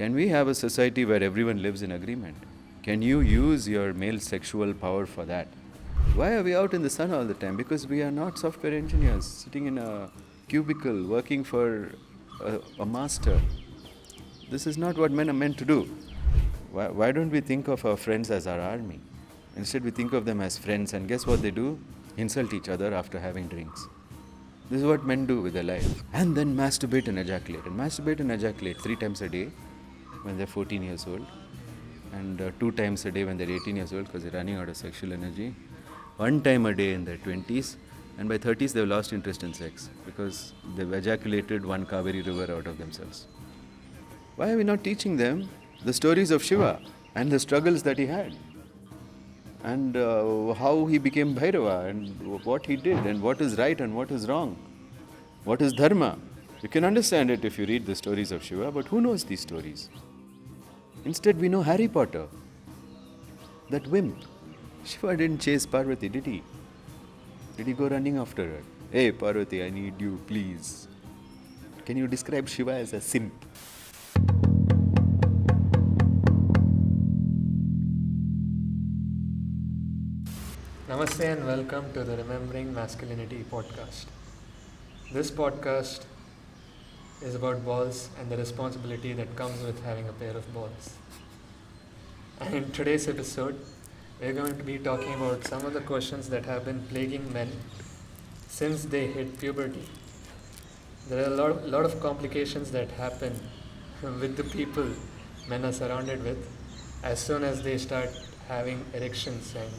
Can we have a society where everyone lives in agreement? Can you use your male sexual power for that? Why are we out in the sun all the time? Because we are not software engineers sitting in a cubicle working for a master. This is not what men are meant to do. Why don't we think of our friends as our army? Instead, we think of them as friends, and guess what they do? Insult each other after having drinks. This is what men do with their life. And then masturbate and ejaculate. And masturbate and ejaculate 3 times a day when they're 14 years old. And 2 times a day when they're 18 years old because they're running out of sexual energy. 1 time a day in their 20s. And by 30s, they've lost interest in sex because they've ejaculated 1 Kaveri river out of themselves. Why are we not teaching them the stories of Shiva and the struggles that he had? And how he became Bhairava and what he did and what is right and what is wrong. What is dharma? You can understand it if you read the stories of Shiva, but who knows these stories? Instead, we know Harry Potter, that wimp. Shiva didn't chase Parvati, did he? Did he go running after her? Hey Parvati, I need you, please. Can you describe Shiva as a simp? Namaste and welcome to the Remembering Masculinity podcast. This podcast is about balls and the responsibility that comes with having a pair of balls. And in today's episode, we're going to be talking about some of the questions that have been plaguing men since they hit puberty. There are a lot of complications that happen with the people men are surrounded with as soon as they start having erections and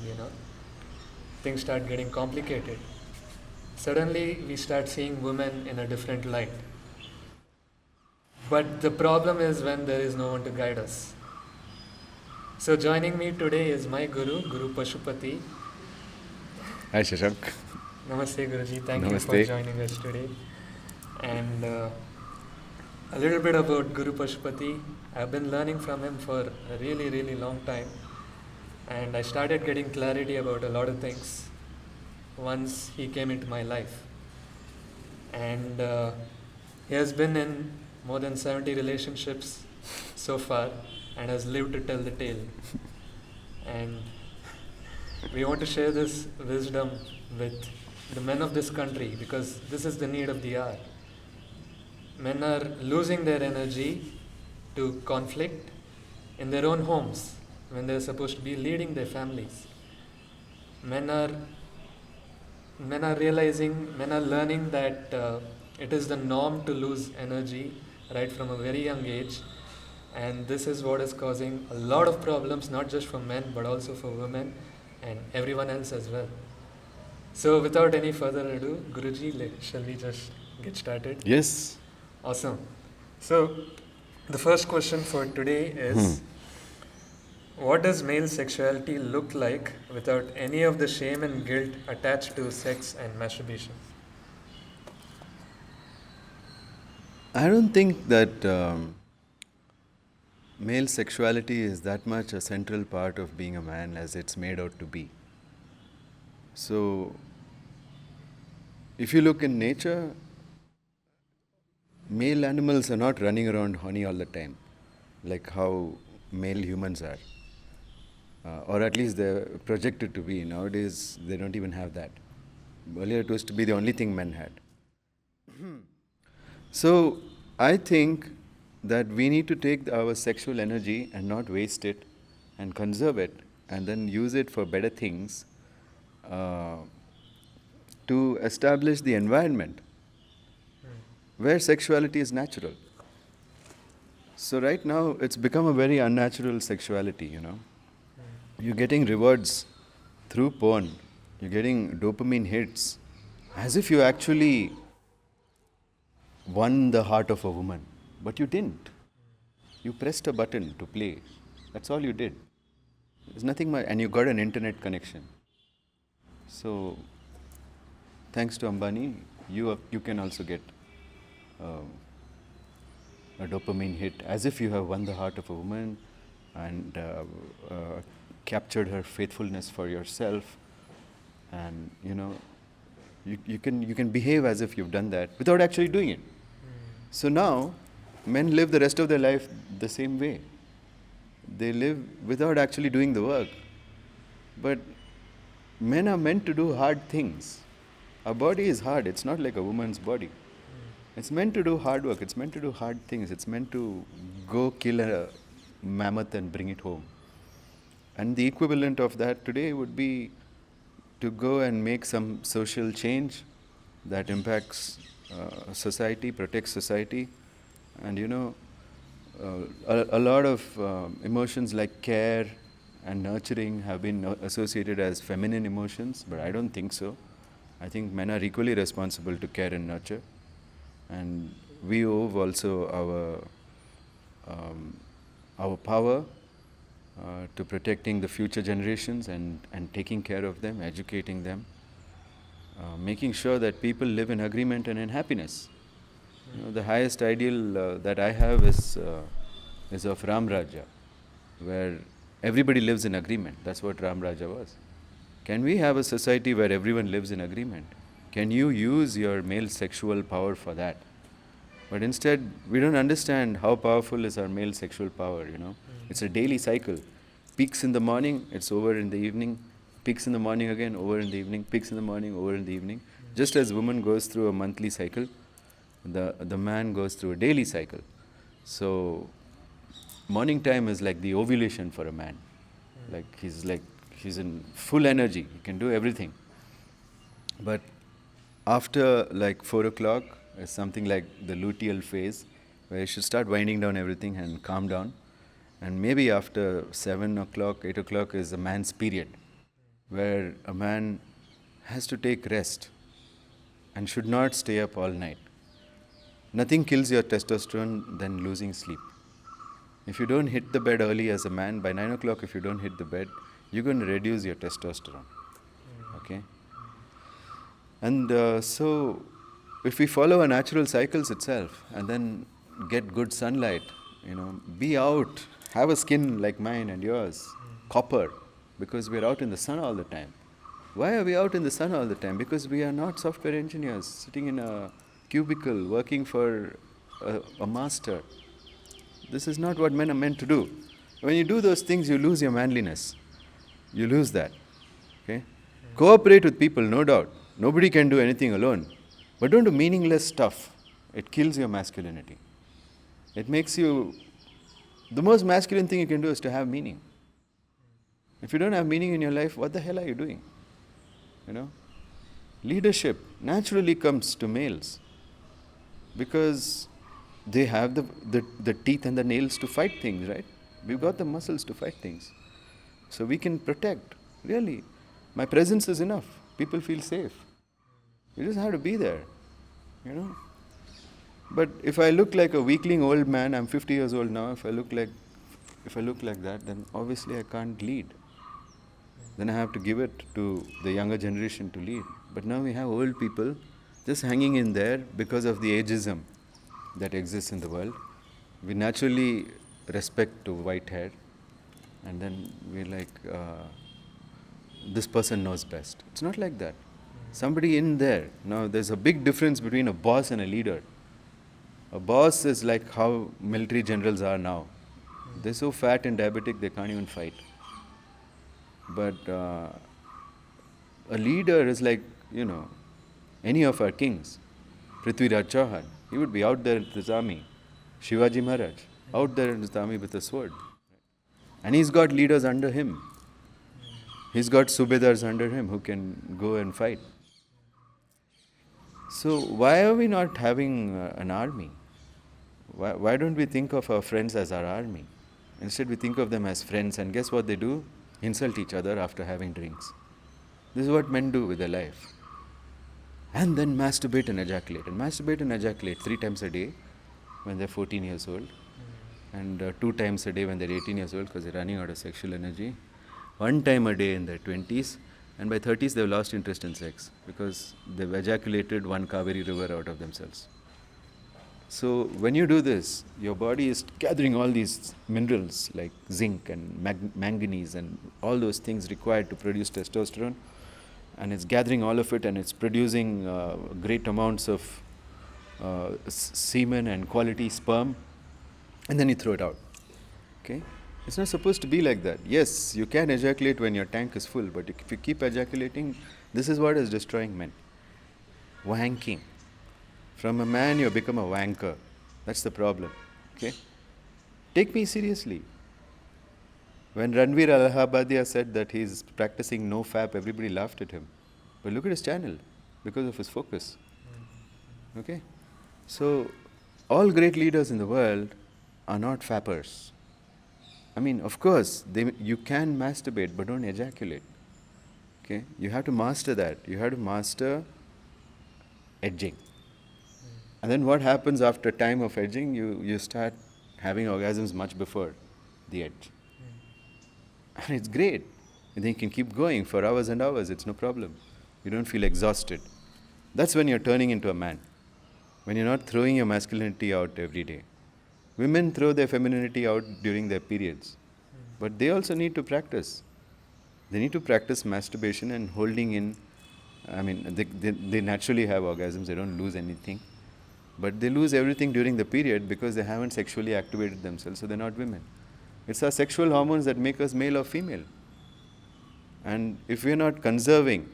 things start getting complicated. Suddenly we start seeing women in a different light. But the problem is when there is no one to guide us. So joining me today is my Guru Pashupati. Hi Shashank. Namaste Guruji, thank you Namaste. for joining us today. And a little bit about Guru Pashupati. I've been learning from him for a really, really long time. And I started getting clarity about a lot of things once he came into my life. And he has been in more than 70 relationships so far and has lived to tell the tale. And we want to share this wisdom with the men of this country because this is the need of the hour. Men are losing their energy to conflict in their own homes when they're supposed to be leading their families. Men are learning that it is the norm to lose energy right from a very young age, and this is what is causing a lot of problems, not just for men but also for women and everyone else as well. So without any further ado, Guruji, shall we just get started? Yes. Awesome. So the first question for today is, what does male sexuality look like without any of the shame and guilt attached to sex and masturbation? I don't think that male sexuality is that much a central part of being a man as it's made out to be. So, if you look in nature, male animals are not running around horny all the time, like how male humans are. Or at least they're projected to be. Nowadays, they don't even have that. Earlier, it was to be the only thing men had. So, I think that we need to take our sexual energy and not waste it and conserve it and then use it for better things to establish the environment where sexuality is natural. So right now, it's become a very unnatural sexuality, You're getting rewards through porn. You're getting dopamine hits as if you actually won the heart of a woman. But you didn't. You pressed a button to play. That's all you did. There's nothing more. And you got an internet connection. So, thanks to Ambani, you can also get a dopamine hit as if you have won the heart of a woman and captured her faithfulness for yourself, and you can behave as if you've done that without actually doing it. So now men live the rest of their life the same way. They live without actually doing the work. But men are meant to do hard things. Our body is hard. It's not like a woman's body. It's meant to do hard work. It's meant to do hard things. It's meant to go kill a mammoth and bring it home. And the equivalent of that today would be to go and make some social change that impacts society, protects society. And a lot of emotions like care and nurturing have been associated as feminine emotions, but I don't think so. I think men are equally responsible to care and nurture. And we owe also our power to protecting the future generations and taking care of them, educating them, making sure that people live in agreement and in happiness. The highest ideal that I have is of Ram Raja, where everybody lives in agreement. That's what Ram Raja was. Can we have a society where everyone lives in agreement? Can you use your male sexual power for that? But instead, we don't understand how powerful is our male sexual power, It's a daily cycle. Peaks in the morning, it's over in the evening. Peaks in the morning again, over in the evening. Peaks in the morning, over in the evening. Just as woman goes through a monthly cycle, the man goes through a daily cycle. So, morning time is like the ovulation for a man. He's in full energy. He can do everything. But after 4 o'clock is something like the luteal phase, where you should start winding down everything and calm down. And maybe after 7 o'clock, 8 o'clock is a man's period, where a man has to take rest and should not stay up all night. Nothing kills your testosterone than losing sleep. If you don't hit the bed early as a man, by 9 o'clock if you don't hit the bed, you're going to reduce your testosterone. Okay? And so, if we follow our natural cycles itself and then get good sunlight, be out, have a skin like mine and yours, copper, because we're out in the sun all the time. Why are we out in the sun all the time? Because we are not software engineers sitting in a cubicle working for a master. This is not what men are meant to do. When you do those things, you lose your manliness. You lose that. Okay? Cooperate with people, no doubt. Nobody can do anything alone. But don't do meaningless stuff. It kills your masculinity. It makes you... The most masculine thing you can do is to have meaning. If you don't have meaning in your life, what the hell are you doing? Leadership naturally comes to males because they have the teeth and the nails to fight things, right? We've got the muscles to fight things. So we can protect. Really. My presence is enough. People feel safe. You just have to be there. But if I look like a weakling old man, I'm 50 years old now, if I look like that, then obviously I can't lead. Then I have to give it to the younger generation to lead. But now we have old people just hanging in there because of the ageism that exists in the world. We naturally respect to white hair, and then we're like, this person knows best. It's not like that. Somebody in there. Now there's a big difference between a boss and a leader. A boss is like how military generals are now. They're so fat and diabetic they can't even fight. But a leader is like, any of our kings. Prithviraj Chauhan, he would be out there with his army. Shivaji Maharaj, out there in his army with a sword. And he's got leaders under him. He's got subedars under him who can go and fight. So why are we not having an army? Why don't we think of our friends as our army? Instead we think of them as friends, and guess what they do? Insult each other after having drinks. This is what men do with their life. And then masturbate and ejaculate. And masturbate and ejaculate 3 times a day when they're 14 years old. And 2 times a day when they're 18 years old because they're running out of sexual energy. 1 time a day in their 20s. And by 30s they've lost interest in sex because they've ejaculated 1 Kaveri river out of themselves. So when you do this, your body is gathering all these minerals like zinc and manganese and all those things required to produce testosterone. And it's gathering all of it and it's producing great amounts of semen and quality sperm and then you throw it out. Okay? It's not supposed to be like that. Yes, you can ejaculate when your tank is full, but if you keep ejaculating, this is what is destroying men. Wanking. From a man, you become a wanker. That's the problem. Okay? Take me seriously. When Ranveer Allahabadiya said that he's practicing no fap, everybody laughed at him. But look at his channel because of his focus. Okay? So, all great leaders in the world are not fappers. I mean, of course, you can masturbate, but don't ejaculate. Okay? You have to master that. You have to master edging. And then what happens after time of edging? You start having orgasms much before the edge. And it's great. And then you can keep going for hours and hours. It's no problem. You don't feel exhausted. That's when you're turning into a man. When you're not throwing your masculinity out every day. Women throw their femininity out during their periods. But they also need to practice. They need to practice masturbation and holding in. I mean, they naturally have orgasms. They don't lose anything. But they lose everything during the period because they haven't sexually activated themselves, so they're not women. It's our sexual hormones that make us male or female. And if we're not conserving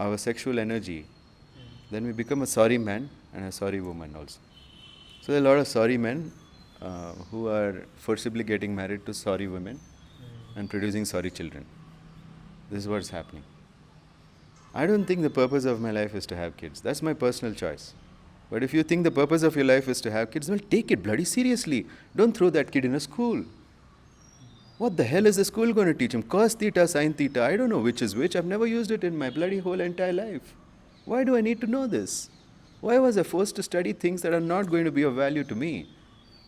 our sexual energy, then we become a sorry man and a sorry woman also. So there are a lot of sorry men who are forcibly getting married to sorry women and producing sorry children. This is what's happening. I don't think the purpose of my life is to have kids. That's my personal choice. But if you think the purpose of your life is to have kids, well, take it bloody seriously. Don't throw that kid in a school. What the hell is the school going to teach him? Cos theta, sin theta, I don't know which is which. I've never used it in my bloody whole entire life. Why do I need to know this? Why was I forced to study things that are not going to be of value to me?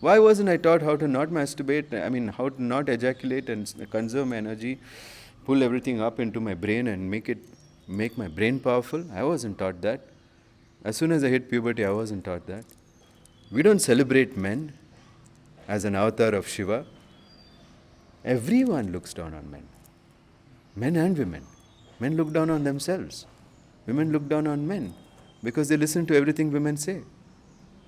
Why wasn't I taught how to not masturbate, how to not ejaculate and conserve my energy, pull everything up into my brain and make my brain powerful? I wasn't taught that. As soon as I hit puberty, I wasn't taught that. We don't celebrate men as an avatar of Shiva. Everyone looks down on men. Men and women. Men look down on themselves. Women look down on men because they listen to everything women say.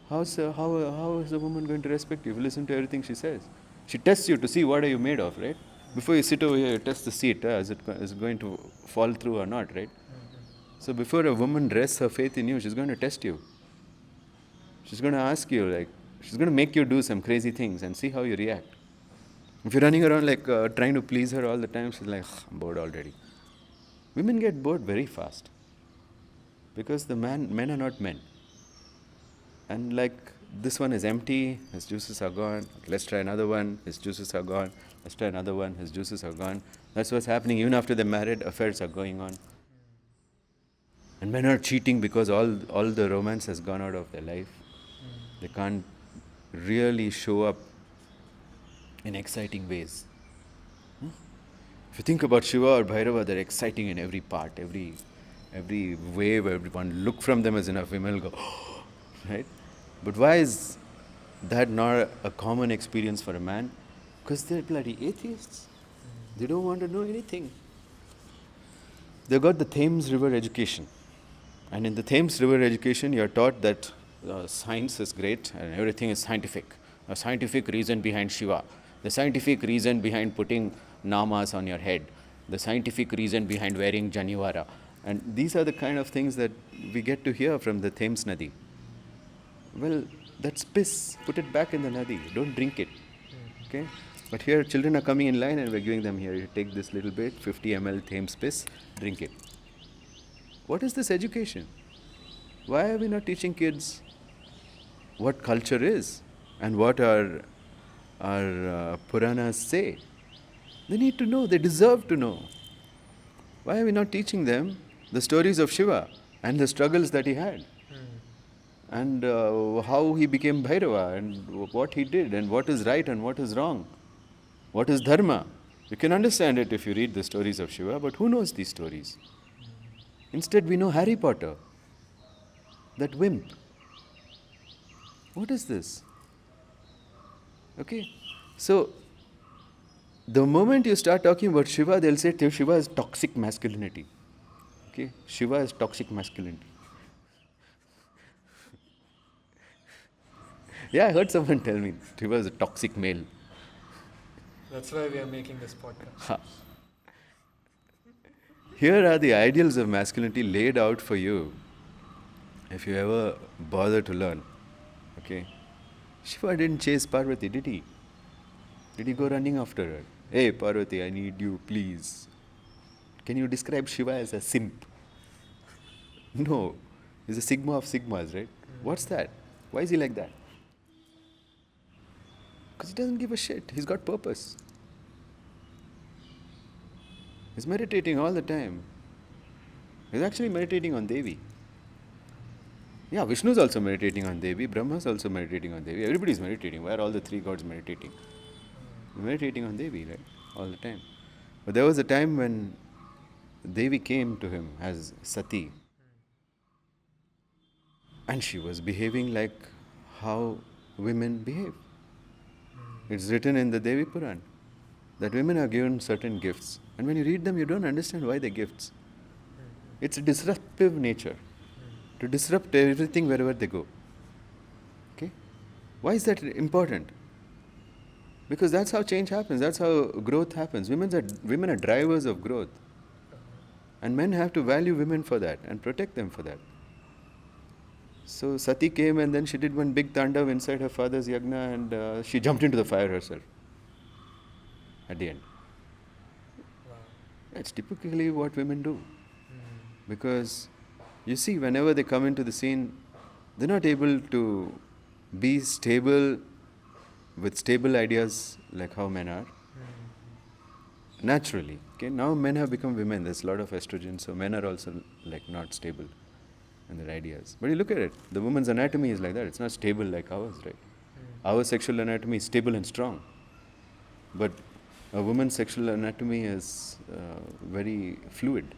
How is a woman going to respect you if you listen to everything she says? She tests you to see what are you made of, right? Before you sit over here, you test the seat. Is it going to fall through or not, right? So before a woman rests her faith in you, she's going to test you. She's going to ask you, she's going to make you do some crazy things and see how you react. If you're running around trying to please her all the time, she's like, I'm bored already. Women get bored very fast because the men are not men. And this one is empty, his juices are gone. Let's try another one, his juices are gone. Let's try another one, his juices are gone. That's what's happening. Even after they're married, affairs are going on. And men are cheating because all the romance has gone out of their life. They can't really show up in exciting ways. If you think about Shiva or Bhairava, they're exciting in every part, every way where everyone look from them as enough women will go, oh, right? But why is that not a common experience for a man? Because they're bloody atheists. They don't want to know anything. They've got the Thames River education. And in the Thames River education, you're taught that science is great and everything is scientific. A scientific reason behind Shiva. The scientific reason behind putting namas on your head. The scientific reason behind wearing Janivara. And these are the kind of things that we get to hear from the Thames Nadi. Well, that's piss. Put it back in the Nadi. Don't drink it. Okay? But here children are coming in line and we're giving them here. You take this little bit, 50 ml Thames piss, drink it. What is this education? Why are we not teaching kids what culture is and what our Puranas say? They need to know, they deserve to know. Why are we not teaching them the stories of Shiva and the struggles that he had? And how he became Bhairava and what he did and what is right and what is wrong. What is dharma? You can understand it if you read the stories of Shiva, but who knows these stories? Instead, we know Harry Potter, that wimp. What is this? Okay, so the moment you start talking about Shiva, they'll say Shiva is toxic masculinity. Okay, Shiva is toxic masculinity. Yeah, I heard someone tell me Shiva is a toxic male. That's why we are making this podcast. Ha. Here are the ideals of masculinity laid out for you if you ever bother to learn. Okay? Shiva didn't chase Parvati, did he? Did he go running after her? Hey, Parvati, I need you, please. Can you describe Shiva as a simp? No. He's a sigma of sigmas, right? What's that? Why is he like that? Because he doesn't give a shit. He's got purpose. He's meditating all the time. He's actually meditating on Devi. Yeah, Vishnu's also meditating on Devi, Brahma's also meditating on Devi. Everybody's meditating. Why are all the three gods meditating? Meditating on Devi, right? All the time. But there was a time when Devi came to him as Sati. And she was behaving like how women behave. It's written in the Devi Puran that women are given certain gifts. And when you read them, you don't understand why they're gifts. It's a disruptive nature. To disrupt everything wherever they go. Okay? Why is that important? Because that's how change happens. That's how growth happens. Women are drivers of growth. And men have to value women for that and protect them for that. So Sati came and then she did one big tandav inside her father's yagna and she jumped into the fire herself at the end. Wow. That's typically what women do. Because you see, whenever they come into the scene, they're not able to be stable with stable ideas like how men are. Naturally. Okay, now men have become women. There's a lot of estrogen, so men are also like not stable in their ideas. But you look at it, the woman's anatomy is like that. It's not stable like ours, right? Our sexual anatomy is stable and strong. But a woman's sexual anatomy is very fluid.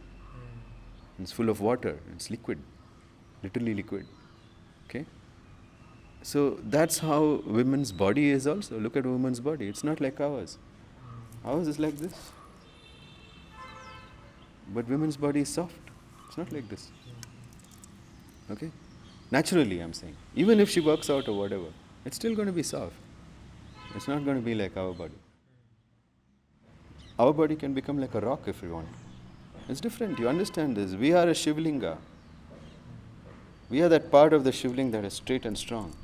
It's full of water. It's liquid. Literally liquid. Okay? So that's how women's body is also. Look at a woman's body. It's not like ours. Ours is like this. But women's body is soft. It's not like this. Okay? Naturally, I'm saying. Even if she works out or whatever, it's still going to be soft. It's not going to be like our body. Our body can become like a rock if we want. It's different. You understand this. We are a Shivlinga. We are that part of the Shivling that is straight and strong.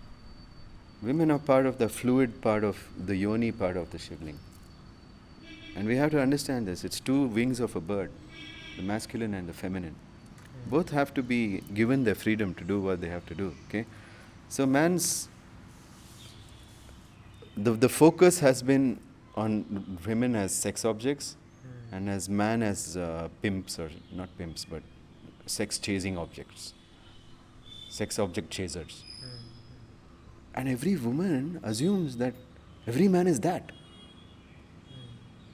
Women are part of the fluid part of the yoni part of the Shivling. And we have to understand this. It's two wings of a bird, the masculine and the feminine. Both have to be given their freedom to do what they have to do. Okay? So the focus has been on women as sex objects and as man as pimps, or not pimps, but sex chasing objects. Sex object chasers. And every woman assumes that every man is that.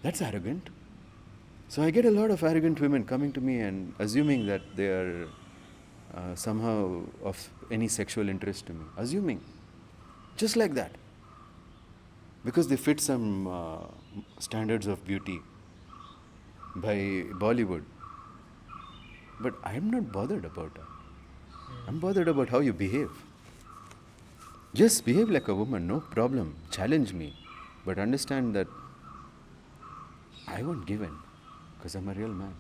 That's arrogant. So I get a lot of arrogant women coming to me and assuming that they are somehow of any sexual interest to me. Assuming. Just like that. Because they fit some standards of beauty by Bollywood. But I am not bothered about that. I'm bothered about how you behave. Just behave like a woman, no problem. Challenge me. But understand that I won't give in because I'm a real man.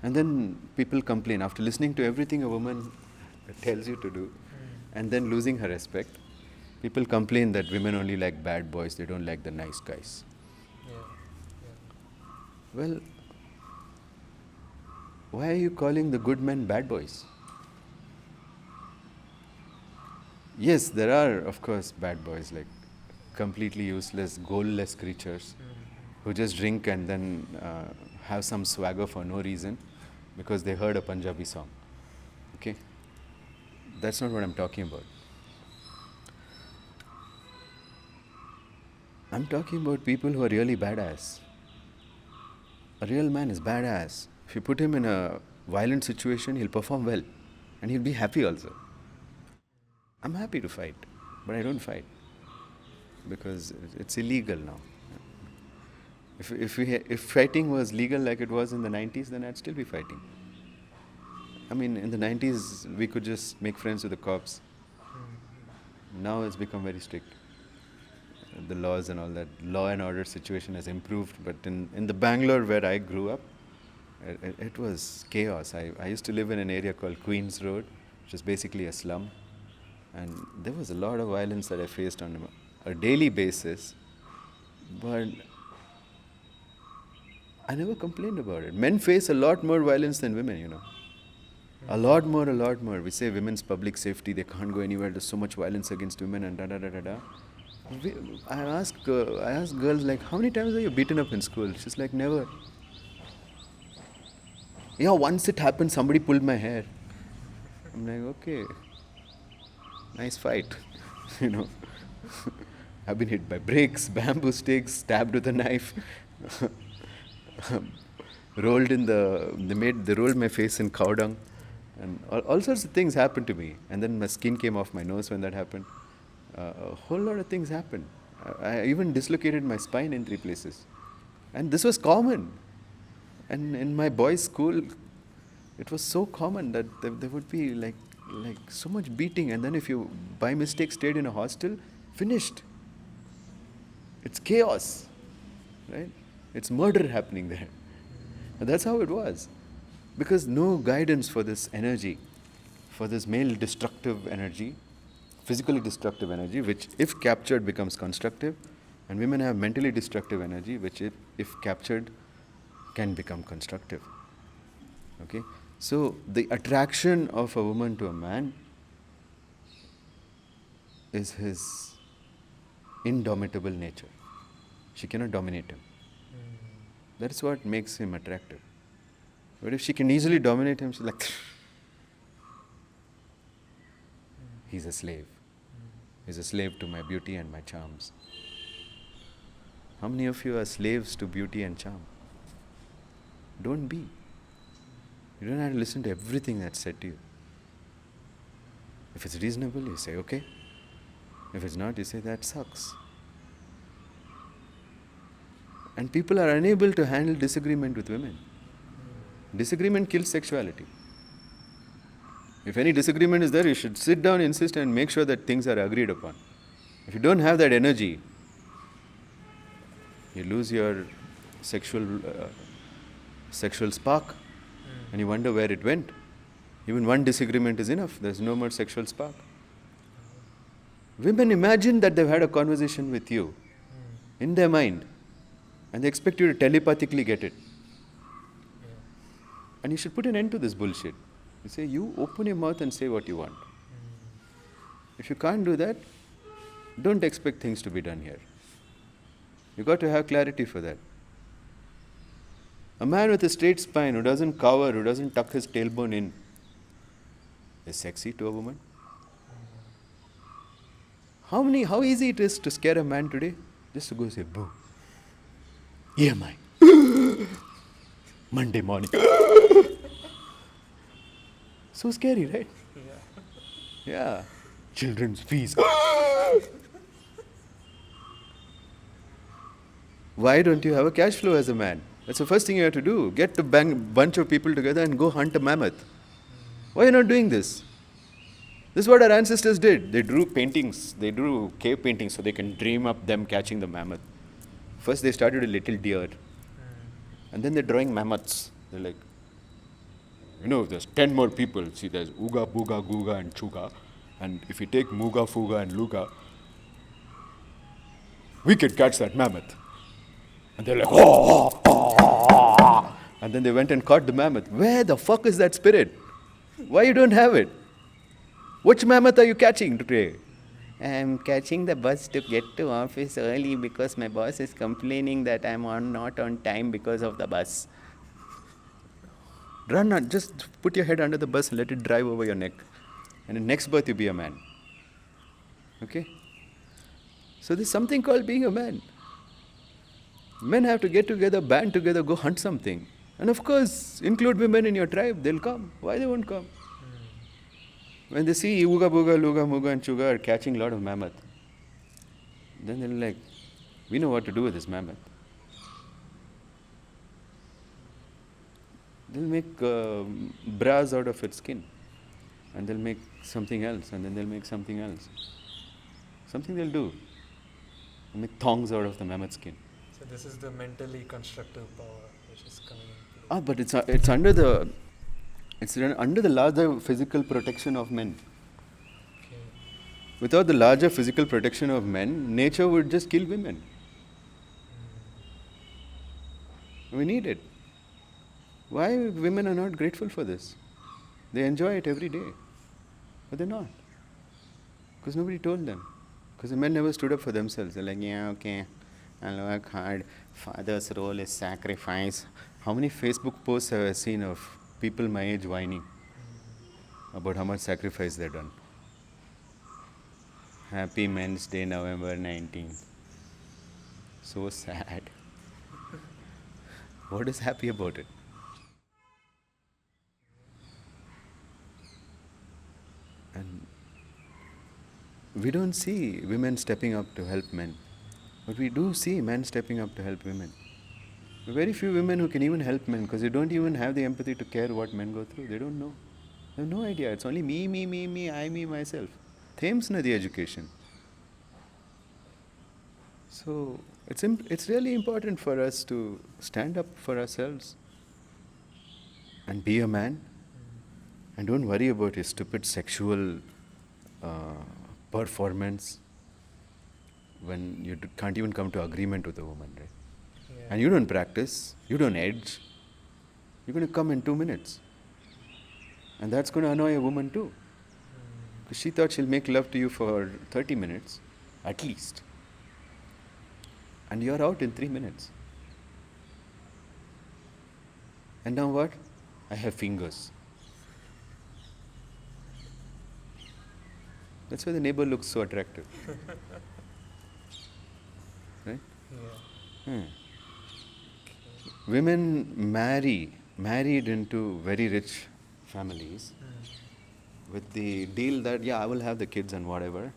And then people complain after listening to everything a woman tells you to do and then losing her respect. People complain that women only like bad boys, they don't like the nice guys. Well, why are you calling the good men bad boys? Yes, there are, of course, bad boys, like completely useless, goalless creatures who just drink and then have some swagger for no reason because they heard a Punjabi song. Okay? That's not what I'm talking about. I'm talking about people who are really badass. A real man is badass. If you put him in a violent situation, he'll perform well. And he'll be happy also. I'm happy to fight, but I don't fight. Because it's illegal now. If fighting was legal like it was in the 90s, then I'd still be fighting. I mean, in the 90s, we could just make friends with the cops. Now it's become very strict. The laws and all that, law and order situation has improved. But in the Bangalore where I grew up, it was chaos. I used to live in an area called Queens Road, which is basically a slum. And there was a lot of violence that I faced on a daily basis. But I never complained about it. Men face a lot more violence than women, you know. A lot more. We say women's public safety, they can't go anywhere, there's so much violence against women and da da da da da. I ask girls, like, how many times are you beaten up in school? She's like, never. Yeah, once it happened, somebody pulled my hair. I'm like, okay, nice fight. You know. I've been hit by bricks, bamboo sticks, stabbed with a knife. They rolled my face in cow dung. And all sorts of things happened to me. And then my skin came off my nose when that happened. A whole lot of things happened. I even dislocated my spine in 3 places. And this was common. And in my boys' school, it was so common that there would be like so much beating. And then if you by mistake stayed in a hostel, finished. It's chaos, right? It's murder happening there. And that's how it was. Because no guidance for this energy, for this male destructive energy, physically destructive energy, which if captured becomes constructive, and women have mentally destructive energy, which if captured can become constructive. Okay? So the attraction of a woman to a man is his indomitable nature. She cannot dominate him. That's what makes him attractive. But if she can easily dominate him, she's like, he's a slave. He's a slave to my beauty and my charms. How many of you are slaves to beauty and charm? Don't be. You don't have to listen to everything that's said to you. If it's reasonable, you say, okay. If it's not, you say, that sucks. And people are unable to handle disagreement with women. Disagreement kills sexuality. If any disagreement is there, you should sit down, insist, and make sure that things are agreed upon. If you don't have that energy, you lose your sexual spark, and you wonder where it went. Even one disagreement is enough. There's no more sexual spark. Women imagine that they've had a conversation with you in their mind, and they expect you to telepathically get it. And you should put an end to this bullshit. You say, you open your mouth and say what you want. If you can't do that, don't expect things to be done here. You've got to have clarity for that. A man with a straight spine who doesn't cover, who doesn't tuck his tailbone in, is sexy to a woman. How easy it is to scare a man today? Just to go say, boo. EMI. Monday morning. So scary, right? Yeah. Children's fees. Why don't you have a cash flow as a man? That's the first thing you have to do. Get a bunch of people together and go hunt a mammoth. Why are you not doing this? This is what our ancestors did. They drew paintings. They drew cave paintings so they can dream up them catching the mammoth. First they started with little deer. And then they're drawing mammoths. They're like, there's 10 more people. See, there's Uga, Buga, Guga, and Chuga. And if you take Muga, Fuga, and Luga, we could catch that mammoth. And they're like, oh. And then they went and caught the mammoth. Where the fuck is that spirit? Why you don't have it? Which mammoth are you catching today? I'm catching the bus to get to office early because my boss is complaining that I'm not on time because of the bus. Run on, just put your head under the bus and let it drive over your neck. And in next birth you be a man. Okay? So there's something called being a man. Men have to get together, band together, go hunt something. And of course, include women in your tribe, they'll come. Why they won't come? When they see Uga, Buga, Luga, Muga and Chuga are catching a lot of mammoth, then they're like, we know what to do with this mammoth. They'll make bras out of its skin. And they'll make something else. And then they'll make something else. Something they'll do. Make thongs out of the mammoth skin. So this is the mentally constructive power which is coming in play. But it's under the larger physical protection of men. Okay. Without the larger physical protection of men, nature would just kill women. We need it. Why women are not grateful for this? They enjoy it every day. But they're not. Because nobody told them. Because the men never stood up for themselves. They're like, yeah, okay, I'll work hard. Father's role is sacrifice. How many Facebook posts have I seen of people my age whining about how much sacrifice they've done? Happy Men's Day, November 19th. So sad. What is happy about it? And we don't see women stepping up to help men. But we do see men stepping up to help women. Very few women who can even help men because they don't even have the empathy to care what men go through. They don't know. They have no idea. It's only me, I, me, myself. Themes na the education. So it's really important for us to stand up for ourselves and be a man. And don't worry about your stupid sexual performance when you can't even come to agreement with a woman, right? Yeah. And you don't practice, you don't edge. You're going to come in 2 minutes. And that's going to annoy a woman too. Because she thought she'll make love to you for 30 minutes, at least. And you're out in 3 minutes. And now what? I have fingers. That's why the neighbor looks so attractive. Right? Yeah. Women married into very rich families with the deal that, yeah, I will have the kids and whatever.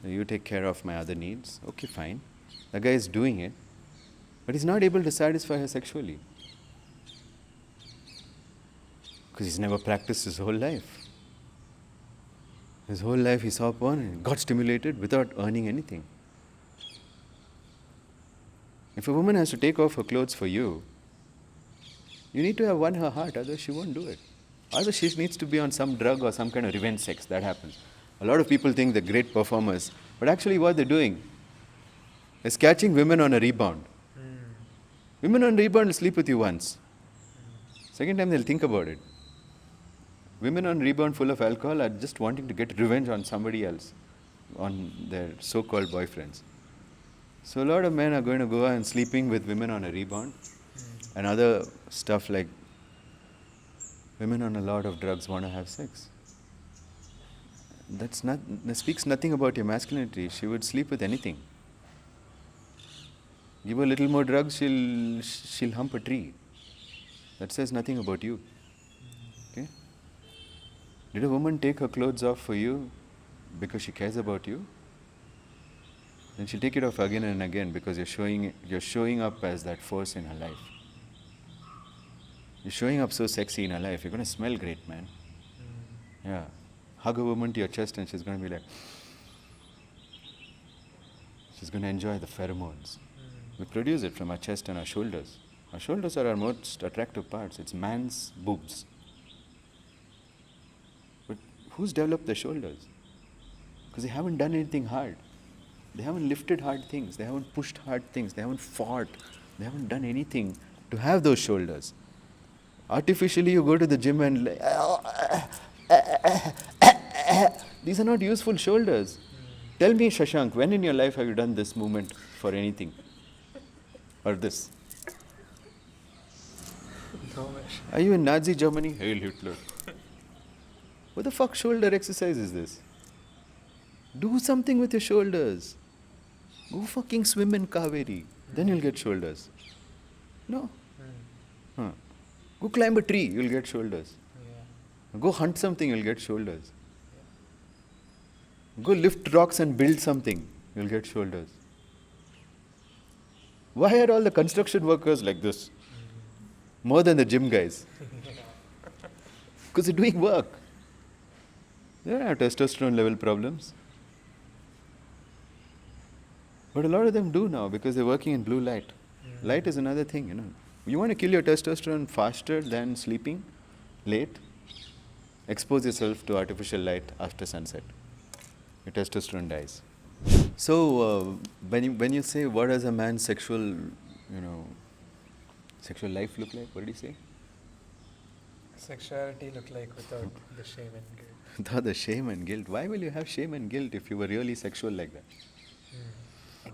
You take care of my other needs. Okay, fine. The guy is doing it, but he's not able to satisfy her sexually. Because he's never practiced his whole life. His whole life he saw porn and got stimulated without earning anything. If a woman has to take off her clothes for you, you need to have won her heart, otherwise she won't do it. Otherwise she needs to be on some drug or some kind of revenge sex. That happens. A lot of people think they're great performers, but actually what they're doing is catching women on a rebound. Women on rebound will sleep with you once. Second time they'll think about it. Women on rebound full of alcohol are just wanting to get revenge on somebody else, on their so-called boyfriends. So a lot of men are going to go and sleeping with women on a rebound and other stuff like women on a lot of drugs want to have sex. That speaks nothing about your masculinity. She would sleep with anything. Give her a little more drugs, she'll hump a tree. That says nothing about you. Okay? Did a woman take her clothes off for you because she cares about you? Then she'll take it off again and again because you're showing up as that force in her life. You're showing up so sexy in her life. You're going to smell great, man. Yeah. Hug a woman to your chest and she's going to be like, she's going to enjoy the pheromones. We produce it from our chest and our shoulders. Our shoulders are our most attractive parts. It's man's boobs. But who's developed the shoulders? Because they haven't done anything hard. They haven't lifted hard things. They haven't pushed hard things. They haven't fought. They haven't done anything to have those shoulders. Artificially, you go to the gym and these are not useful shoulders. Tell me, Shashank, when in your life have you done this movement for anything? Or this? No, Are you in Nazi Germany? Hail Hitler. What the fuck shoulder exercise is this? Do something with your shoulders. Go fucking swim in Kaveri. Then you'll get shoulders. No. Go climb a tree, you'll get shoulders. Yeah. Go hunt something, you'll get shoulders. Go lift rocks and build something, you'll get shoulders. Why are all the construction workers like this? More than the gym guys. Because they're doing work. They don't have testosterone level problems. But a lot of them do now because they're working in blue light. Light is another thing, you know. You want to kill your testosterone faster than sleeping late? Expose yourself to artificial light after sunset. Your testosterone dies. So when you say what does a man's sexual life look like? What did he say? Sexuality look like without the shame and guilt. Without the shame and guilt. Why will you have shame and guilt if you were really sexual like that? Okay.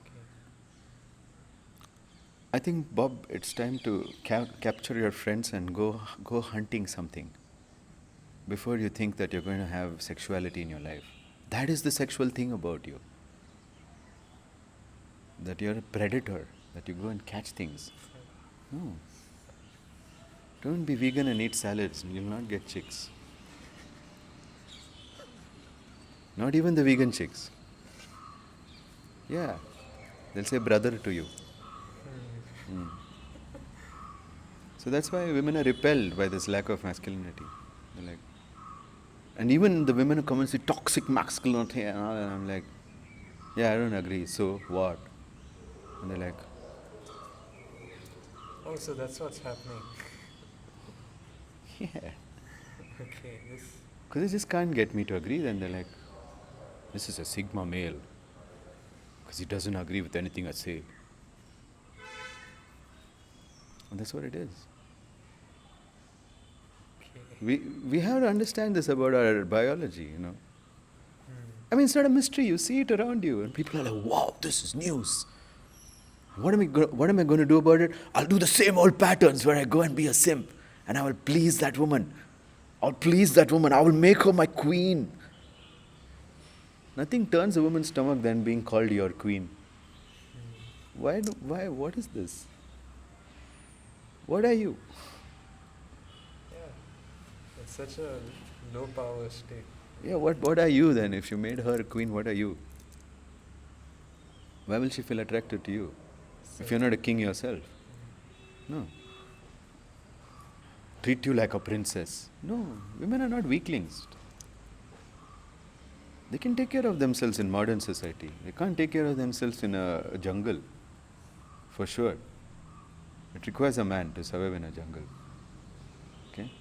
I think, Bob, it's time to capture your friends and go hunting something before you think that you're going to have sexuality in your life. That is the sexual thing about you. That you're a predator, that you go and catch things. No. Don't be vegan and eat salads, you'll not get chicks. Not even the vegan chicks. Yeah. They'll say brother to you. So that's why women are repelled by this lack of masculinity. They're like, and even the women who come and say toxic masculinity and all, and I'm like, yeah, I don't agree, so what? And they're like, Oh, so that's what's happening. yeah. Okay, this. Because they just can't get me to agree, then they're like, this is a Sigma male. Because he doesn't agree with anything I say. And that's what it is. Okay. We have to understand this about our biology, you know. I mean, it's not a mystery. You see it around you, and people are like, wow, this is news. What am I going to do about it? I'll do the same old patterns where I go and be a simp, and I will please that woman. I'll please that woman. I will make her my queen. Nothing turns a woman's stomach than being called your queen. Why? What is this? What are you? Yeah, it's such a low power state. Yeah, what are you then? If you made her a queen, what are you? Why will she feel attracted to you? If you're not a king yourself? No. Treat you like a princess. No, women are not weaklings. They can take care of themselves in modern society. They can't take care of themselves in a jungle, for sure. It requires a man to survive in a jungle. Okay?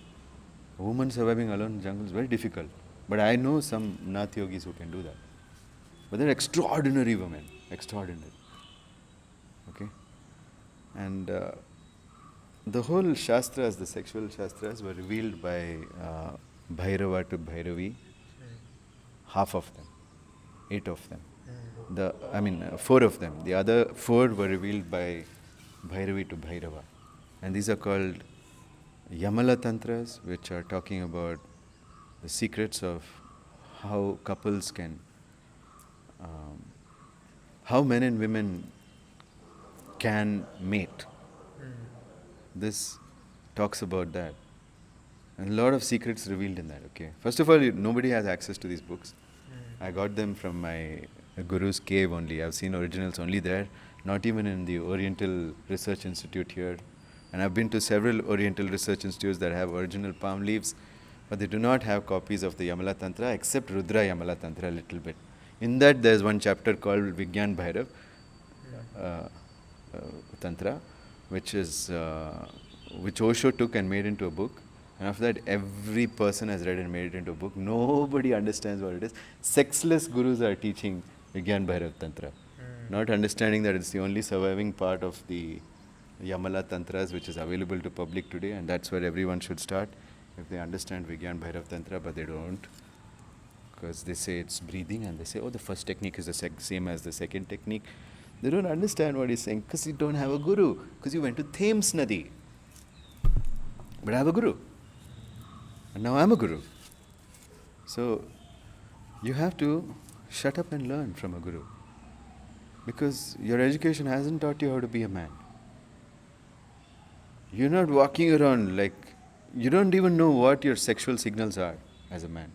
A woman surviving alone in jungle is very difficult. But I know some Nath yogis who can do that. But they're extraordinary women. Extraordinary. Okay? And the whole Shastras, the sexual Shastras, were revealed by Bhairava to Bhairavi. Half of them. 8 of them. 4 of them. The other 4 were revealed by Bhairavi to Bhairava. And these are called Yamala Tantras, which are talking about the secrets of how couples can, how men and women can mate. This talks about that. And a lot of secrets revealed in that, okay. First of all, nobody has access to these books. I got them from my guru's cave only. I've seen originals only there, not even in the Oriental Research Institute here. And I've been to several Oriental Research Institutes that have original palm leaves, but they do not have copies of the Yamala Tantra, except Rudra Yamala Tantra a little bit. In that, there's one chapter called Vyan B Tantra, which Osho took and made into a book. And after that, every person has read and made it into a book. Nobody understands what it is. Sexless gurus are teaching Vyan B Tantra, not understanding that it's the only surviving part of the Yamala Tantras which is available to public today, and that's where everyone should start if they understand Vyan B Tantra, but they don't. Because they say it's breathing, and they say, oh, the first technique is the same as the second technique. They don't understand what he's saying because you don't have a guru, because you went to Thames Nadi. But I have a guru. And now I'm a guru. So you have to shut up and learn from a guru. Because your education hasn't taught you how to be a man. You're not walking around like, you don't even know what your sexual signals are as a man.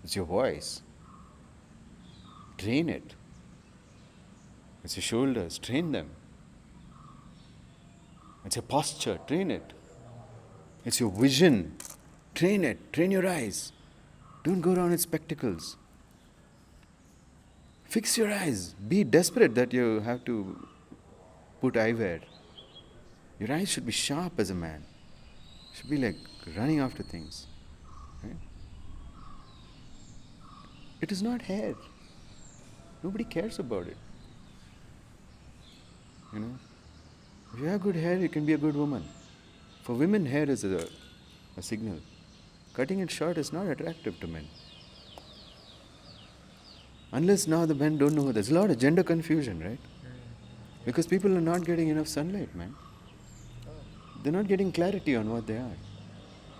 It's your voice. Train it. It's your shoulders. Train them. It's your posture. Train it. It's your vision. Train it. Train your eyes. Don't go around with spectacles. Fix your eyes. Be desperate that you have to put eyewear. Your eyes should be sharp as a man. Should be like running after things. Right? It is not hair. Nobody cares about it. You know? If you have good hair, you can be a good woman. For women, hair is a signal. Cutting it short is not attractive to men. Unless now the men don't know. There's a lot of gender confusion, right? Because people are not getting enough sunlight, man. They're not getting clarity on what they are.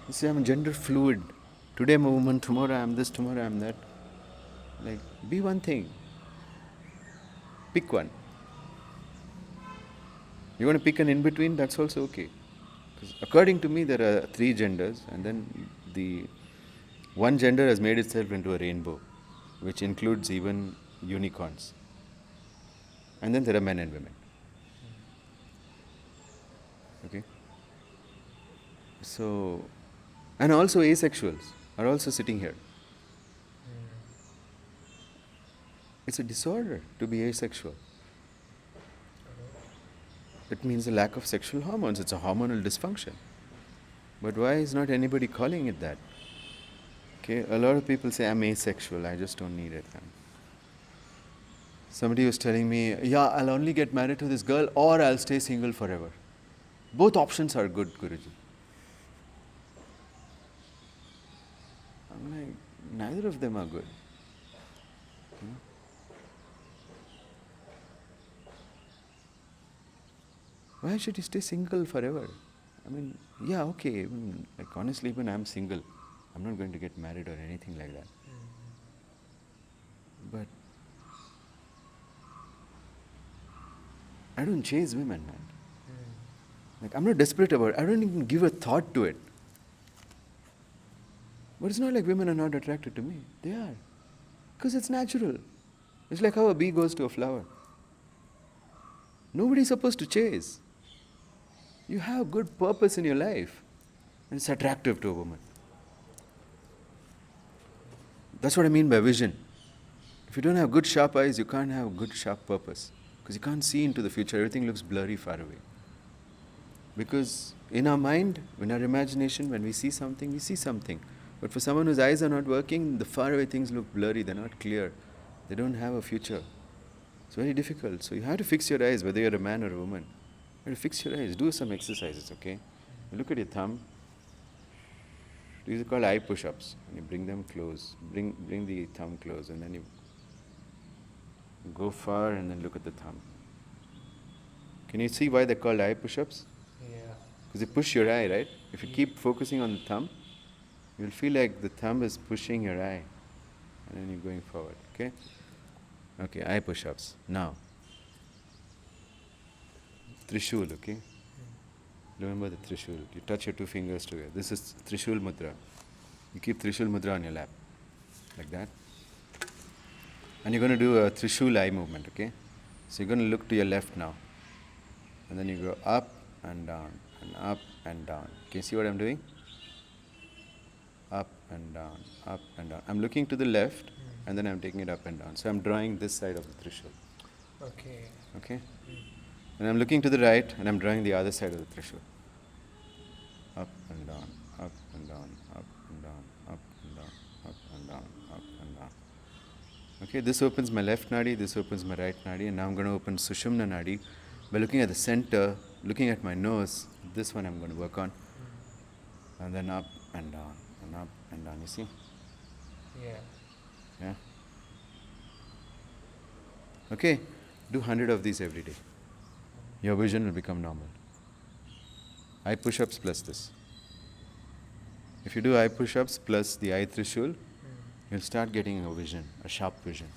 You say, I'm gender fluid. Today I'm a woman, tomorrow I'm this, tomorrow I'm that. Like, be one thing. Pick one. You want to pick an in-between, that's also okay. Because according to me, there are 3 genders, and then the one gender has made itself into a rainbow, which includes even unicorns. And then there are men and women. Okay? So, and also asexuals are also sitting here. It's a disorder to be asexual. It means a lack of sexual hormones. It's a hormonal dysfunction. But why is not anybody calling it that? Okay, a lot of people say, I'm asexual, I just don't need it. Somebody was telling me, yeah, I'll only get married to this girl or I'll stay single forever. Both options are good, Guruji. I'm like, neither of them are good. Why should you stay single forever? I mean, yeah, okay, even, like honestly, when I'm single, I'm not going to get married or anything like that. But I don't chase women, man. Like, I'm not desperate about it. I don't even give a thought to it. But it's not like women are not attracted to me. They are. Because it's natural. It's like how a bee goes to a flower. Nobody's supposed to chase. You have good purpose in your life. And it's attractive to a woman. That's what I mean by vision. If you don't have good sharp eyes, you can't have good sharp purpose. Because you can't see into the future. Everything looks blurry far away. Because in our mind, in our imagination, when we see something, we see something. But for someone whose eyes are not working, the far away things look blurry, they're not clear. They don't have a future. It's very difficult. So you have to fix your eyes, whether you're a man or a woman. You have to fix your eyes. Do some exercises, okay? You look at your thumb. These are called eye push-ups. And you bring them close. Bring the thumb close, and then you go far and then look at the thumb. Can you see why they're called eye push-ups? Yeah. Because they push your eye, right? If you keep focusing on the thumb, you'll feel like the thumb is pushing your eye. And then you're going forward, okay? Okay, eye push-ups. Now, Trishul, okay? Remember the Trishul. You touch your 2 fingers together. This is Trishul Mudra. You keep Trishul Mudra on your lap. Like that. And you're going to do a Trishul eye movement, okay? So you're going to look to your left now. And then you go up and down, and up and down. Can you see what I'm doing? Up and down, up and down. I'm looking to the left, and then I'm taking it up and down. So I'm drawing this side of the Trishul. Okay. Okay? And I'm looking to the right, and I'm drawing the other side of the Trishul. Up and down, up and down, up and down, up and down, up and down, up and down. Okay, this opens my left nadi, this opens my right nadi, and now I'm going to open Sushumna nadi by looking at the center, looking at my nose. This one I'm going to work on. And then up and down, and up and down. You see? Yeah. Yeah? Okay, do 100 of these every day. Your vision will become normal. Eye push-ups plus this. If you do eye push-ups plus the eye trishul, you'll start getting a vision, a sharp vision.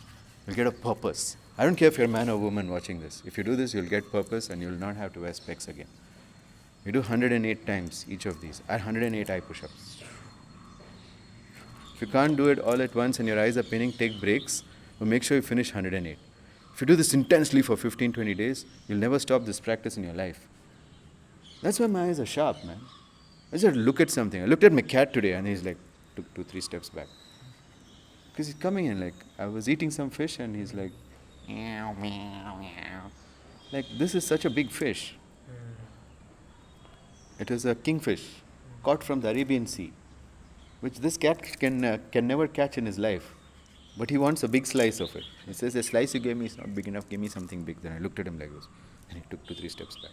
You'll get a purpose. I don't care if you're a man or woman watching this. If you do this, you'll get purpose and you'll not have to wear specs again. You do 108 times each of these. 108 eye push-ups. If you can't do it all at once and your eyes are paining, take breaks, but make sure you finish 108. If you do this intensely for 15-20 days, you'll never stop this practice in your life. That's why my eyes are sharp, man. I just look at something. I looked at my cat today and he's like, took 2-3 steps back. Because he's coming in like, I was eating some fish and he's like, meow, meow, meow. Like, this is such a big fish. It was a kingfish caught from the Arabian Sea, which this cat can never catch in his life. But he wants a big slice of it. He says, the slice you gave me is not big enough, give me something big. Then I looked at him like this, and he took 2-3 steps back.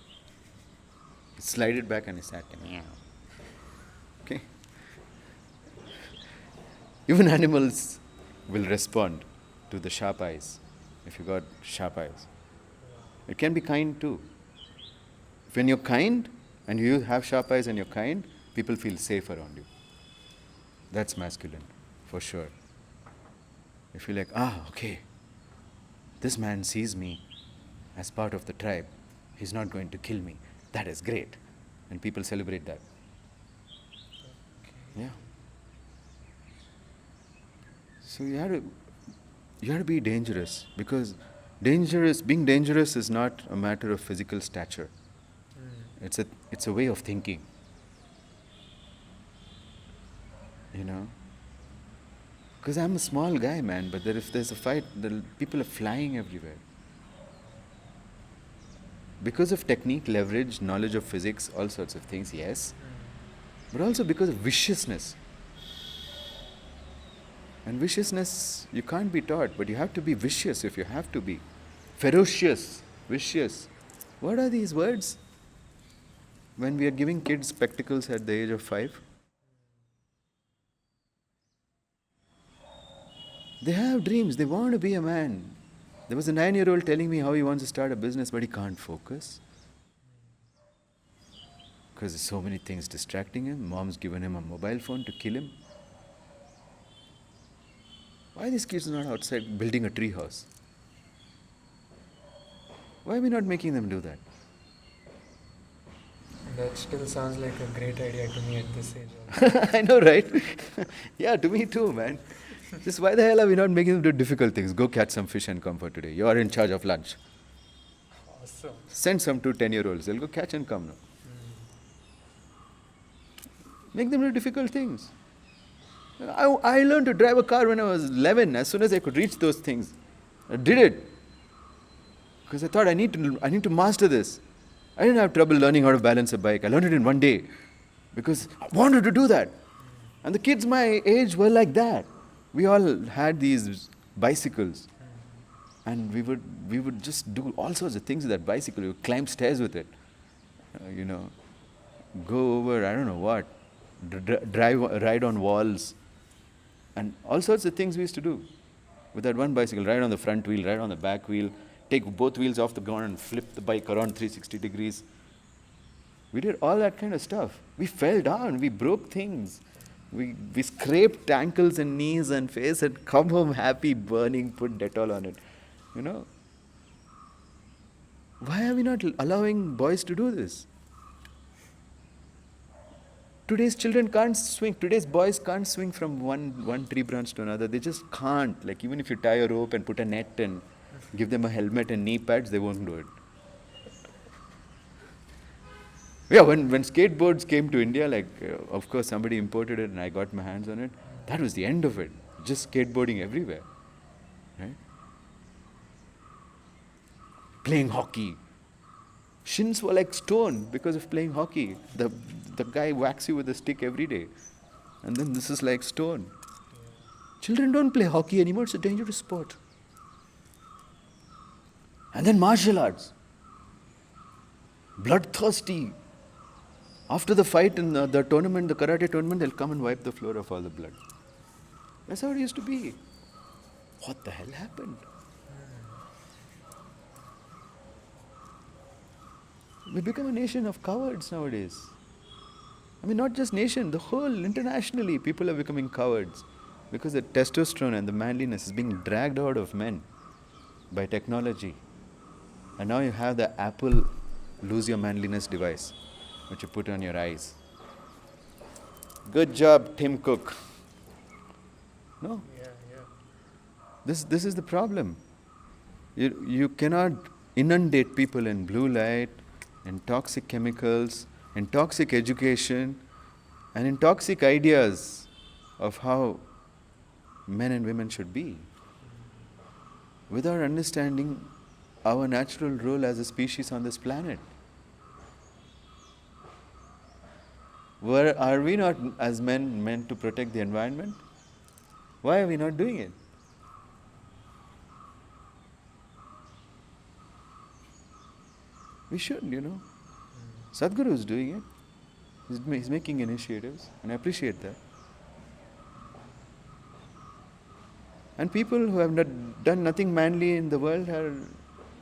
He slided back and he sat there. Meow. Okay? Even animals will respond to the sharp eyes, if you got sharp eyes. It can be kind too. When you're kind, and you have sharp eyes and you're kind, people feel safe around you. That's masculine, for sure. If you're like, okay, this man sees me as part of the tribe, he's not going to kill me. That is great. And people celebrate that. Yeah. So you have to be dangerous, because being dangerous is not a matter of physical stature. It's a way of thinking. You know? Because I'm a small guy, man, but if there's a fight, people are flying everywhere. Because of technique, leverage, knowledge of physics, all sorts of things, yes. But also because of viciousness. And viciousness, you can't be taught, but you have to be vicious if you have to be. Ferocious, vicious. What are these words? When we are giving kids spectacles at the age of 5, they have dreams, they want to be a man. There was a 9-year-old telling me how he wants to start a business, but he can't focus. Because there's so many things distracting him. Mom's given him a mobile phone to kill him. Why are these kids not outside building a tree house? Why are we not making them do that? That still sounds like a great idea to me at this age. I know, right? Yeah, to me too, man. Just why the hell are we not making them do difficult things? Go catch some fish and come for today. You are in charge of lunch. Awesome. Send some 2 10-year-olds. They'll go catch and come now. Make them do difficult things. I learned to drive a car when I was 11. As soon as I could reach those things, I did it. Because I thought I need to master this. I didn't have trouble learning how to balance a bike. I learned it in one day. Because I wanted to do that. And the kids my age were like that. We all had these bicycles. And we would just do all sorts of things with that bicycle. We would climb stairs with it. Go over, I don't know what. Ride on walls. And all sorts of things we used to do with that one bicycle. Ride on the front wheel, ride on the back wheel, take both wheels off the ground and flip the bike around 360 degrees. We did all that kind of stuff. We fell down, we broke things. We scraped ankles and knees and face and come home happy, burning, put Dettol on it. Why are we not allowing boys to do this? Today's children can't swing. Today's boys can't swing from one tree branch to another. They just can't. Like, even if you tie a rope and put a net and give them a helmet and knee pads, they won't do it. Yeah, when skateboards came to India, of course somebody imported it and I got my hands on it. That was the end of it. Just skateboarding everywhere. Right? Playing hockey. Shins were like stone because of playing hockey. The guy whacks you with a stick every day. And then this is like stone. Children don't play hockey anymore. It's a dangerous sport. And then martial arts. Bloodthirsty. After the fight in the tournament, the karate tournament, they'll come and wipe the floor of all the blood. That's how it used to be. What the hell happened? We become a nation of cowards nowadays. I mean, not just nation, the whole, internationally, people are becoming cowards. Because the testosterone and the manliness is being dragged out of men by technology. And now you have the Apple lose your manliness device, which you put on your eyes. Good job, Tim Cook. No? Yeah. This is the problem. You cannot inundate people in blue light, in toxic chemicals, in toxic education, and in toxic ideas of how men and women should be, without understanding our natural role as a species on this planet. Are we not, as men, meant to protect the environment? Why are we not doing it? We should, Sadhguru is doing it. He's making initiatives, and I appreciate that. And people who have done nothing manly in the world are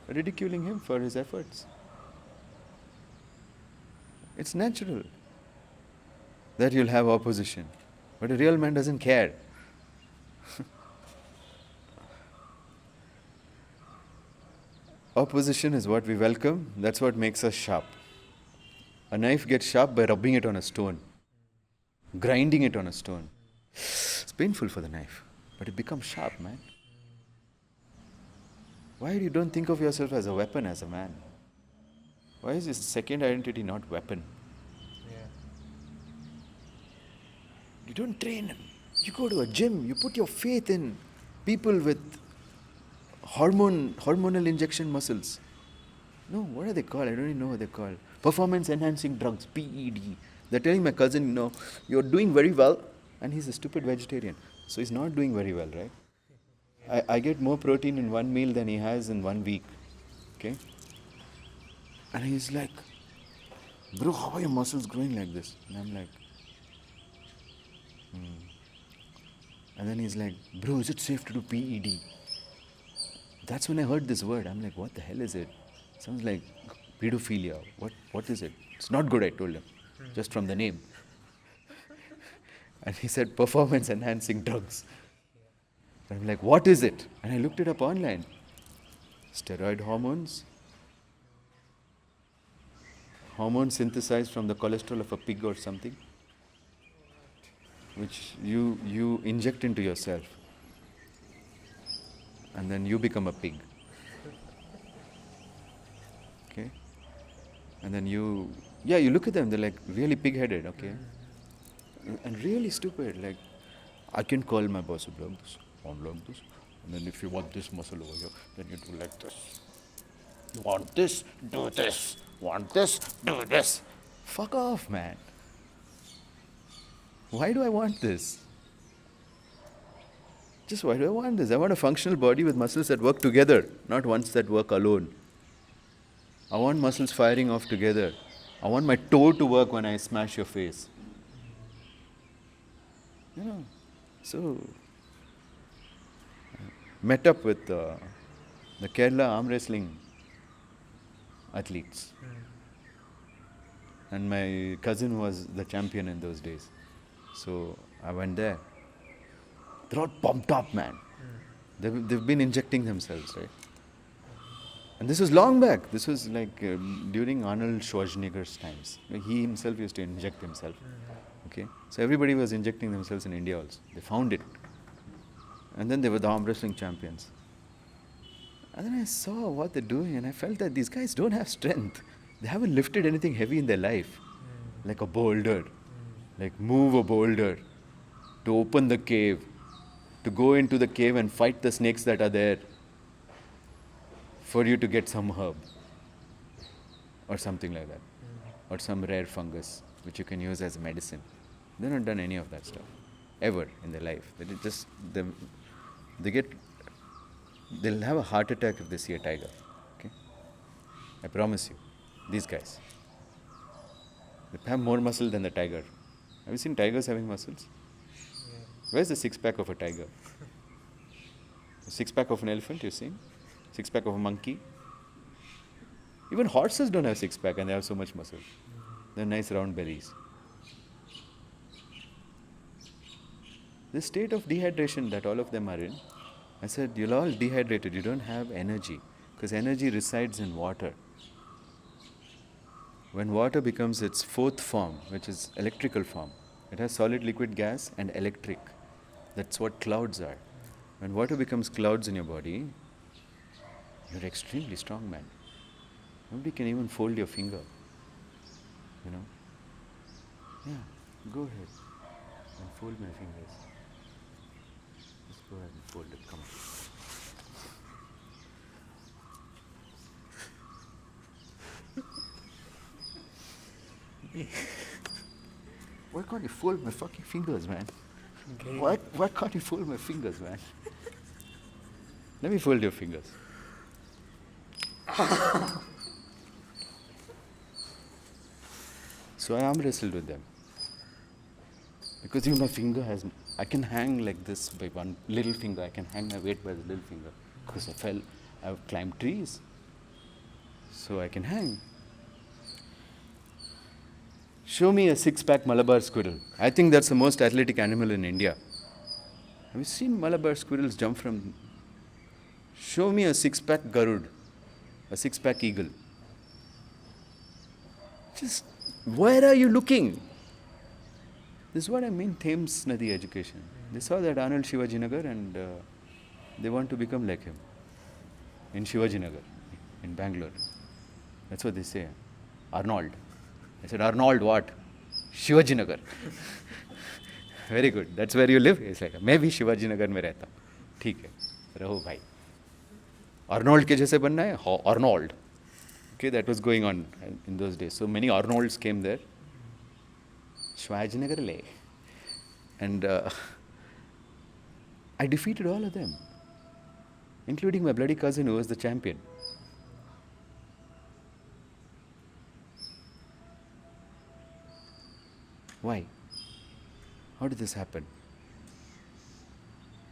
ridiculing him for his efforts. It's natural that you'll have opposition, but a real man doesn't care. Opposition is what we welcome, that's what makes us sharp. A knife gets sharp by rubbing it on a stone, grinding it on a stone. It's painful for the knife, but it becomes sharp, man. Why you don't think of yourself as a weapon as a man? Why is this second identity not weapon? Yeah. You don't train. You go to a gym, you put your faith in people with hormonal injection muscles. No, what are they called? I don't even know what they're called. Performance enhancing drugs, PED. They're telling my cousin, you're doing very well, and he's a stupid vegetarian. So he's not doing very well, right? I get more protein in one meal than he has in 1 week. Okay? And he's like, bro, how are your muscles growing like this? And I'm like, And then he's like, bro, is it safe to do PED? That's when I heard this word. I'm like, what the hell is it? Sounds like pedophilia. What is it? It's not good, I told him, just from the name. And he said, performance enhancing drugs. And I'm like, what is it? And I looked it up online. Steroid hormones. Hormones synthesized from the cholesterol of a pig or something, which you inject into yourself. And then you become a pig. Okay? And then you look at them, they're like really pig-headed, okay? And really stupid, like, I can call my boss like this, on like this, and then if you want this muscle over here, then you do like this. You want this, do this. Want this, do this. Fuck off, man. Why do I want this? Just why do I want this? I want a functional body with muscles that work together, not ones that work alone. I want muscles firing off together. I want my toe to work when I smash your face. So met up with the Kerala arm wrestling athletes. And my cousin was the champion in those days. So I went there. They're all pumped up, man. They've been injecting themselves, right? And this was long back. This was like during Arnold Schwarzenegger's times. He himself used to inject himself. Okay? So everybody was injecting themselves in India also. They found it. And then they were the arm wrestling champions. And then I saw what they're doing and I felt that these guys don't have strength. They haven't lifted anything heavy in their life. Like a boulder. Like move a boulder. To open the cave. To go into the cave and fight the snakes that are there. For you to get some herb. Or something like that. Or some rare fungus which you can use as medicine. They've not done any of that stuff. Ever in their life. They'll have a heart attack if they see a tiger. Okay? I promise you. These guys. They have more muscle than the tiger. Have you seen tigers having muscles? Yeah. Where's the six-pack of a tiger? The six-pack of an elephant, you've seen? Six-pack of a monkey? Even horses don't have six-pack and they have so much muscle. They're nice round bellies. The state of dehydration that all of them are in, I said, you're all dehydrated, you don't have energy. Because energy resides in water. When water becomes its fourth form, which is electrical form, it has solid, liquid, gas and electric. That's what clouds are. When water becomes clouds in your body, you're extremely strong, man. Nobody can even fold your finger. Yeah, go ahead and fold my fingers. Just Go ahead and fold it. Come on. Why can't you fold my fucking fingers, man? Okay. Why can't you fold my fingers, man? Let me fold your fingers. So I arm wrestled with them. Because even my finger has, I can hang like this by one little finger. I can hang my weight by the little finger. Because I've climbed trees. So I can hang. Show me a six-pack Malabar squirrel. I think that's the most athletic animal in India. Have you seen Malabar squirrels jump from? Show me a six-pack Garud, a six-pack eagle. Just, where are you looking? This is what I mean, Thames Nadi education. They saw that Arnold Shivajinagar and they want to become like him. In Shivajinagar, in Bangalore. That's what they say. Arnold. I said, Arnold what? Shivajinagar. Very good. That's where you live? He's like, मैं भी शिवाजीनगर में रहता हूँ. ठीक है, रहो भाई. Arnold के जैसे बनना है? Arnold. Okay, that was going on in those days. So many Arnolds came there. Shivajinagar le. And I defeated all of them, including my bloody cousin who was the champion. Why? How did this happen?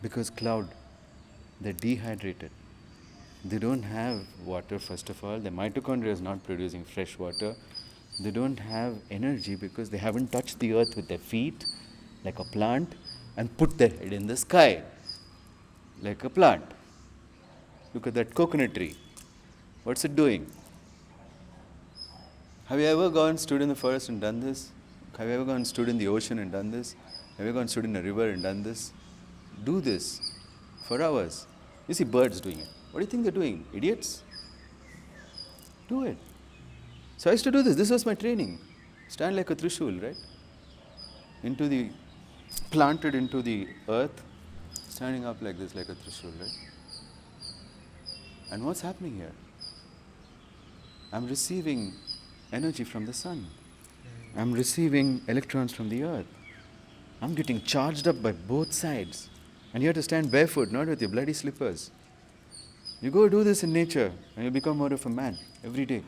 Because cloud, they're dehydrated. They don't have water, first of all. The mitochondria is not producing fresh water. They don't have energy because they haven't touched the earth with their feet, like a plant, and put their head in the sky, like a plant. Look at that coconut tree. What's it doing? Have you ever gone, stood in the forest and done this? Have you ever gone, stood in the ocean and done this? Have you ever gone, stood in a river and done this? Do this for hours. You see birds doing it. What do you think they're doing? Idiots? Do it. So I used to do this. This was my training. Stand like a trishul, right? Planted into the earth, standing up like this, like a trishul, right? And what's happening here? I'm receiving energy from the sun. I'm receiving electrons from the earth. I'm getting charged up by both sides. And you have to stand barefoot, not with your bloody slippers. You go do this in nature and you become more of a man every day.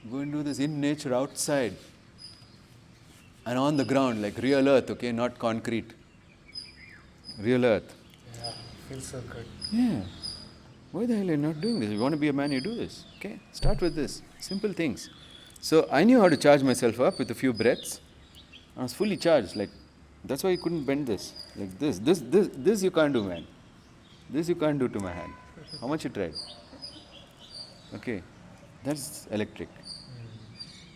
Go and do this in nature, outside. And on the ground, like real earth, okay, not concrete. Real earth. Yeah, feels so good. Yeah. Why the hell are you not doing this? If you want to be a man, you do this. Okay? Start with this. Simple things. So I knew how to charge myself up with a few breaths. I was fully charged. Like, that's why you couldn't bend this. Like this. This you can't do, man. This you can't do to my hand. How much you tried? Okay. That's electric.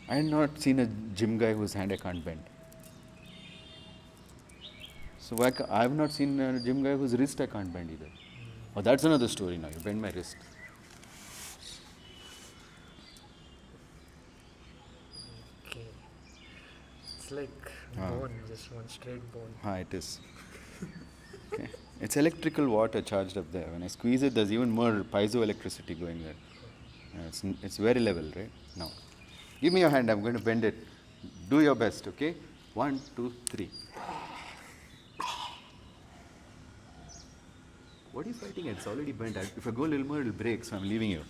I had not seen a gym guy whose hand I can't bend. So I have not seen a gym guy whose wrist I can't bend either. Oh, that's another story now. You bend my wrist. Okay. It's like bone, just one straight bone. It is. Okay. It's electrical water charged up there. When I squeeze it, there's even more piezoelectricity going there. It's very level, right? Now, give me your hand. I'm going to bend it. Do your best, okay? 1, 2, 3. What are you fighting at? It's already bent. If I go a little more, it'll break, so I'm leaving you.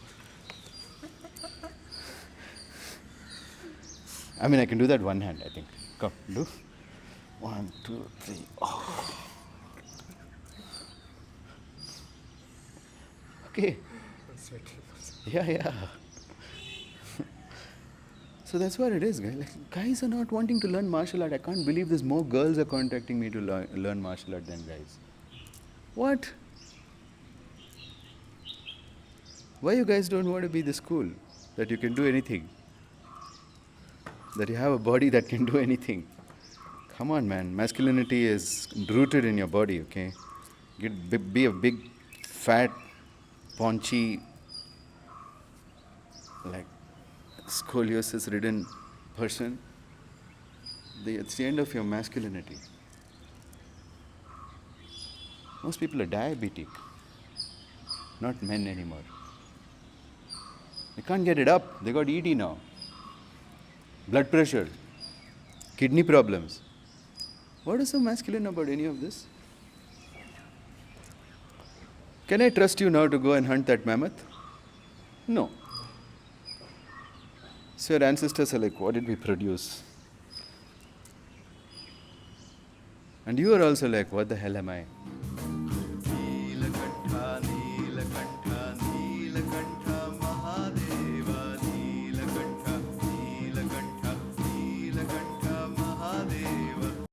I mean, I can do that one hand, I think. Come, do. 1, 2, 3. Oh. Okay. Yeah. So that's what it is, guys. Like, guys are not wanting to learn martial art. I can't believe there's more girls are contacting me to learn martial art than guys. What? Why you guys don't want to be this cool? That you can do anything? That you have a body that can do anything? Come on, man. Masculinity is rooted in your body, okay? Be a big, fat, paunchy, like scoliosis-ridden person. It's the end of your masculinity. Most people are diabetic, not men anymore. They can't get it up. They got ED now. Blood pressure, kidney problems. What is so masculine about any of this? Can I trust you now to go and hunt that mammoth? No. So your ancestors are like, what did we produce? And you are also like, what the hell am I?